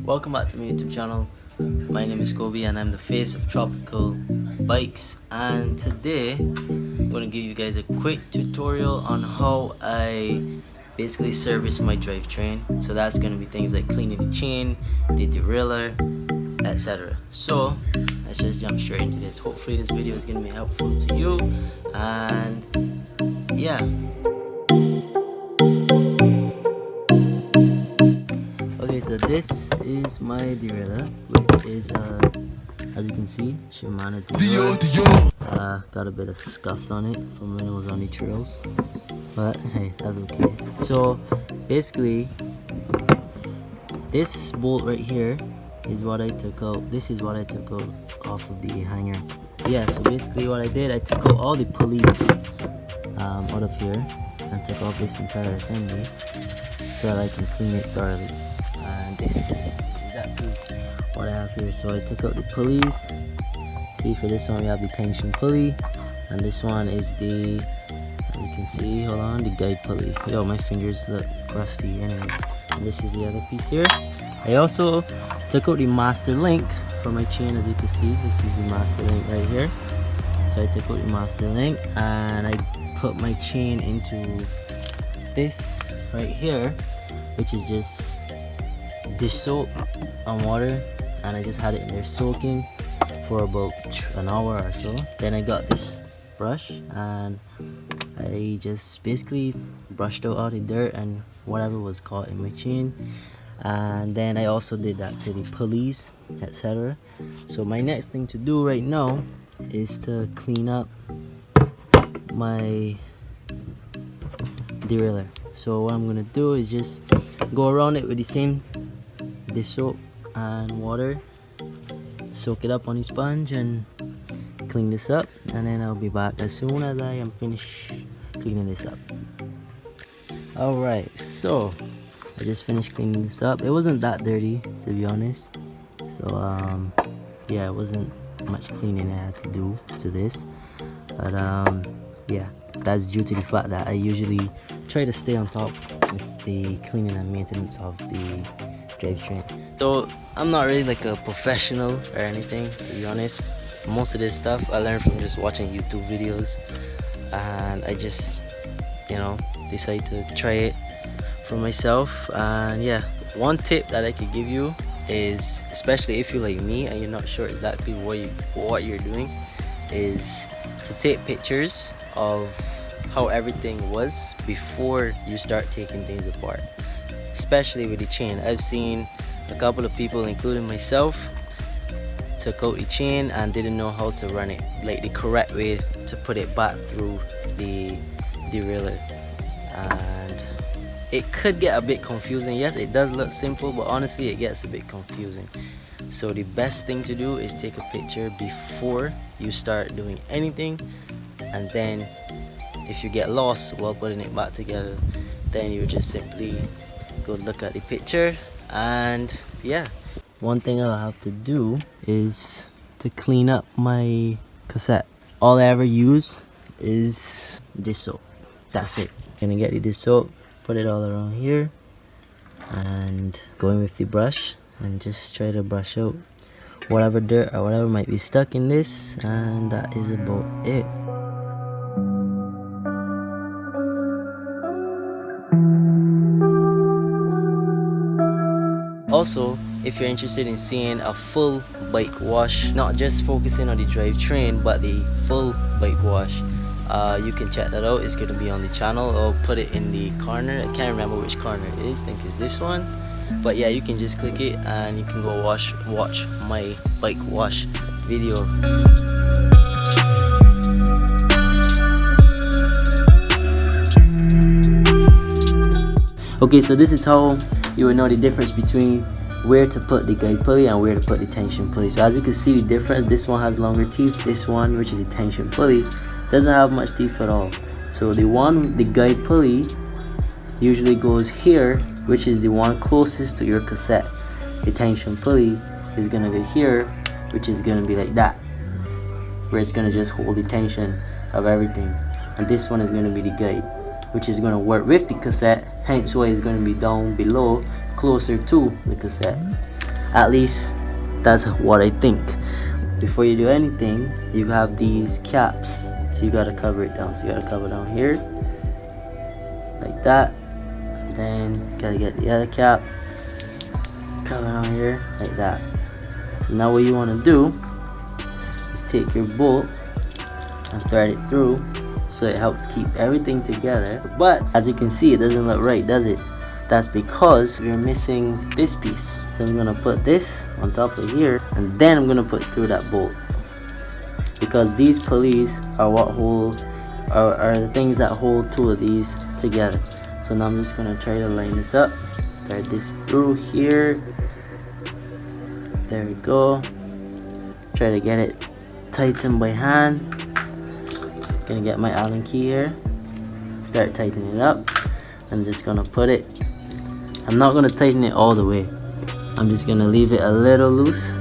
welcome back to my YouTube channel. My name is Kobe and I'm the face of Tropical Bikes, and today I'm going to give you guys a quick tutorial on how I basically service my drivetrain. So that's going to be things like cleaning the chain, the derailleur, etc. So let's just jump straight into this. Hopefully this video is going to be helpful to you, and yeah. Okay, so this is my derailleur, which is as you can see, Shimano derailleur. Got a bit of scuffs on it from when it was on the trails, but hey, that's okay. So basically, this bolt right here is what I took out. This is what I took out off of the hanger. Yeah, so basically what I did, I took out all the pulleys out of here and took off this entire assembly so that I can clean it thoroughly. And this is exactly what I have here. So I took out the pulleys. See, for this one we have the tension pulley, and this one is the, as you can see, hold on, the guide pulley. Yo, my fingers look crusty anyway. And this is the other piece here. I also took out the master link for my chain. As you can see, this is the master link right here. So I took out the master link and I put my chain into this right here, which is just dish soap and water, and I just had it in there soaking for about an hour or so. Then I got this brush and I just basically brushed out all the dirt and whatever was caught in my chain, and then I also did that to the pulleys, etc. So my next thing to do right now is to clean up my derailleur. So what I'm gonna do is just go around it with the same dish soap and water, soak it up on the sponge and clean this up, and then I'll be back as soon as I am finished cleaning this up. Alright, so I just finished cleaning this up. It wasn't that dirty, to be honest. So yeah, it wasn't much cleaning I had to do to this, but yeah, that's due to the fact that I usually try to stay on top with the cleaning and maintenance of the drivetrain. So I'm not really like a professional or anything, to be honest. Most of this stuff I learned from just watching YouTube videos, and I just, you know, decide to try it for myself. And yeah, one tip that I could give you is, especially if you're like me and you're not sure exactly what you're doing, is to take pictures of how everything was before you start taking things apart, especially with the chain. I've seen a couple of people, including myself, took out the chain and didn't know how to run it, like the correct way to put it back through the derailleur, and it could get a bit confusing. Yes, it does look simple, but honestly it gets a bit confusing. So the best thing to do is take a picture before you start doing anything, and then if you get lost while putting it back together, then you just simply go look at the picture. And yeah, one thing I'll have to do is to clean up my cassette. All I ever use is dish soap. That's it. Gonna get the dish soap, put it all around here, and go in with the brush and just try to brush out whatever dirt or whatever might be stuck in this, and that is about it. Also, if you're interested in seeing a full bike wash, not just focusing on the drivetrain but the full bike wash, you can check that out. It's going to be on the channel. I'll put it in the corner. I can't remember which corner it is. I think it's this one. But yeah, you can just click it and you can go watch my bike wash video. Okay, so this is how you will know the difference between where to put the guide pulley and where to put the tension pulley. So as you can see the difference, this one has longer teeth. This one, which is the tension pulley, doesn't have much teeth at all. So the guide pulley usually goes here, which is the one closest to your cassette. The tension pulley is gonna go here, which is gonna be like that, where it's gonna just hold the tension of everything. And this one is gonna be the guide, which is gonna work with the cassette, hence why it's gonna be down below, closer to the cassette. At least that's what I think. Before you do anything, you have these caps, so you gotta cover it down. So you gotta cover down here like that, and then gotta get the other cap, cover down here like that. So now what you want to do is take your bolt and thread it through, so it helps keep everything together. But as you can see, it doesn't look right, does it? That's because we're missing this piece. So I'm gonna put this on top of here, and then I'm gonna put through that bolt, because these pulleys are what hold are the things that hold two of these together. So now I'm just gonna try to line this up, thread this through here. There we go. Try to get it tightened by hand. Gonna get my Allen key here, start tightening it up. I'm just gonna put it, I'm not gonna tighten it all the way, I'm just gonna leave it a little loose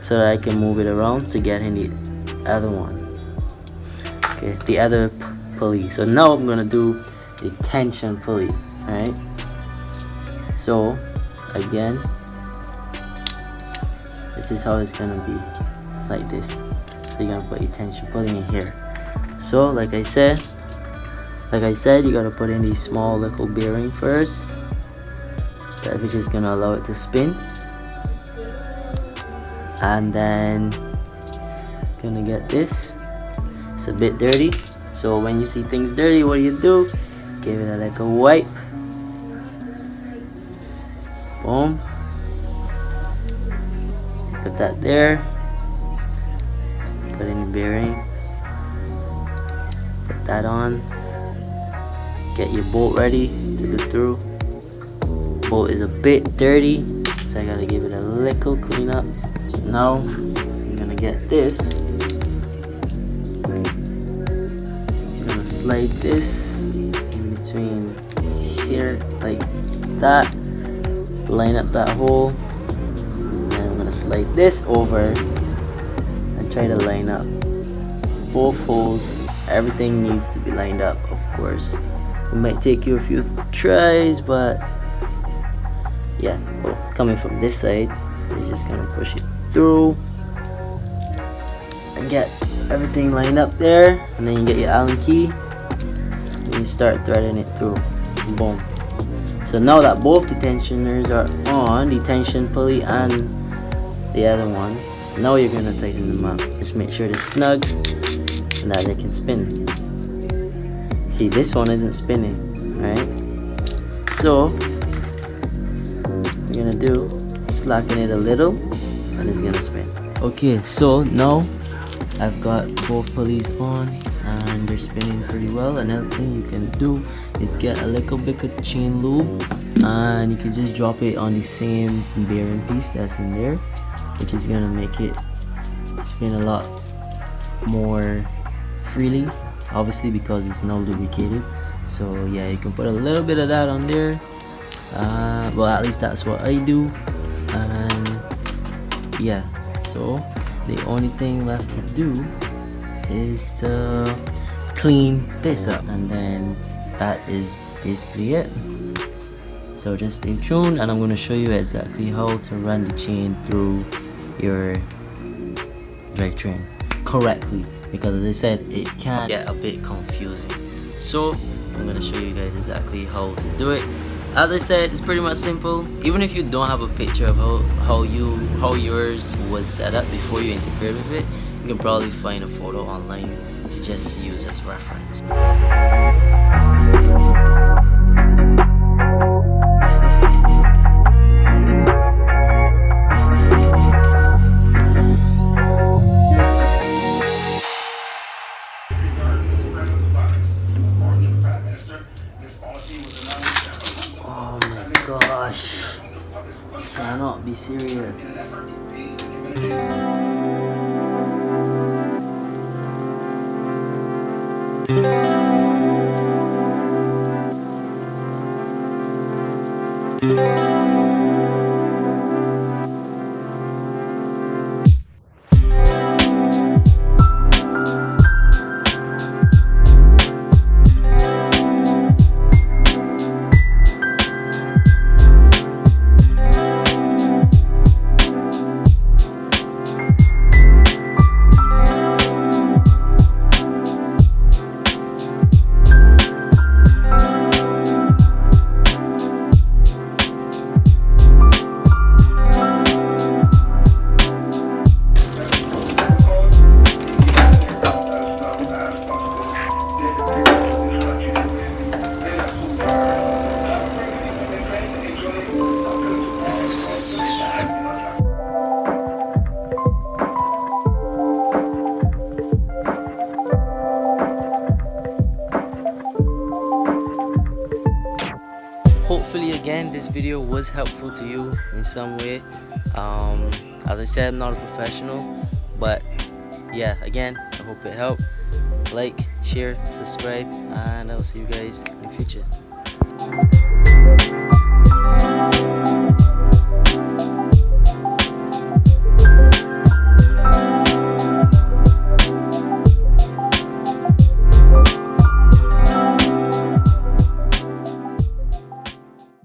so that I can move it around to get in the other one. Okay, the other pulley. So now I'm gonna do the tension pulley. Alright, so again, this is how it's gonna be, like this. So you're gonna put your tension pulley in here. So like I said, you gotta put in the small little bearing first, which is gonna allow it to spin. And then gonna get this. It's a bit dirty, so when you see things dirty, what do? Give it a little wipe. Boom. Put that there. Put in the bearing. Put that on. Get your bolt ready to go through. Bolt is a bit dirty, so I gotta give it a little clean up. So now I'm gonna get this. I'm gonna slide this in between here like that. Line up that hole. And I'm gonna slide this over and try to line up both holes. Everything needs to be lined up, of course. It might take you a few tries, but yeah. Well, coming from this side, you're just gonna push it through and get everything lined up there, and then you get your Allen key and you start threading it through. Boom. So now that both the tensioners are on, the tension pulley and the other one, now you're gonna tighten them up. Just make sure they're snug and that they can spin. See, this one isn't spinning, right? So what you're gonna do, slacken it a little and it's gonna spin. Okay, so now I've got both pulleys on and they're spinning pretty well. Another thing you can do is get a little bit of chain lube and you can just drop it on the same bearing piece that's in there, which is gonna make it spin a lot more freely, obviously, because it's now lubricated. So yeah, you can put a little bit of that on there. Well, at least that's what I do. And yeah, so the only thing left to do is to clean this up, and then that is basically it. So just stay tuned and I'm going to show you exactly how to run the chain through your drivetrain correctly, because as I said, it can get a bit confusing. So I'm going to show you guys exactly how to do it. As I said, it's pretty much simple. Even if you don't have a picture of how yours was set up before you interfered with it, you can probably find a photo online to just use as reference. Oh my gosh, cannot be serious. video was helpful to you in some way. As I said, I'm not a professional, but yeah, again, I hope it helped. Like, share, subscribe, and I'll see you guys in the future.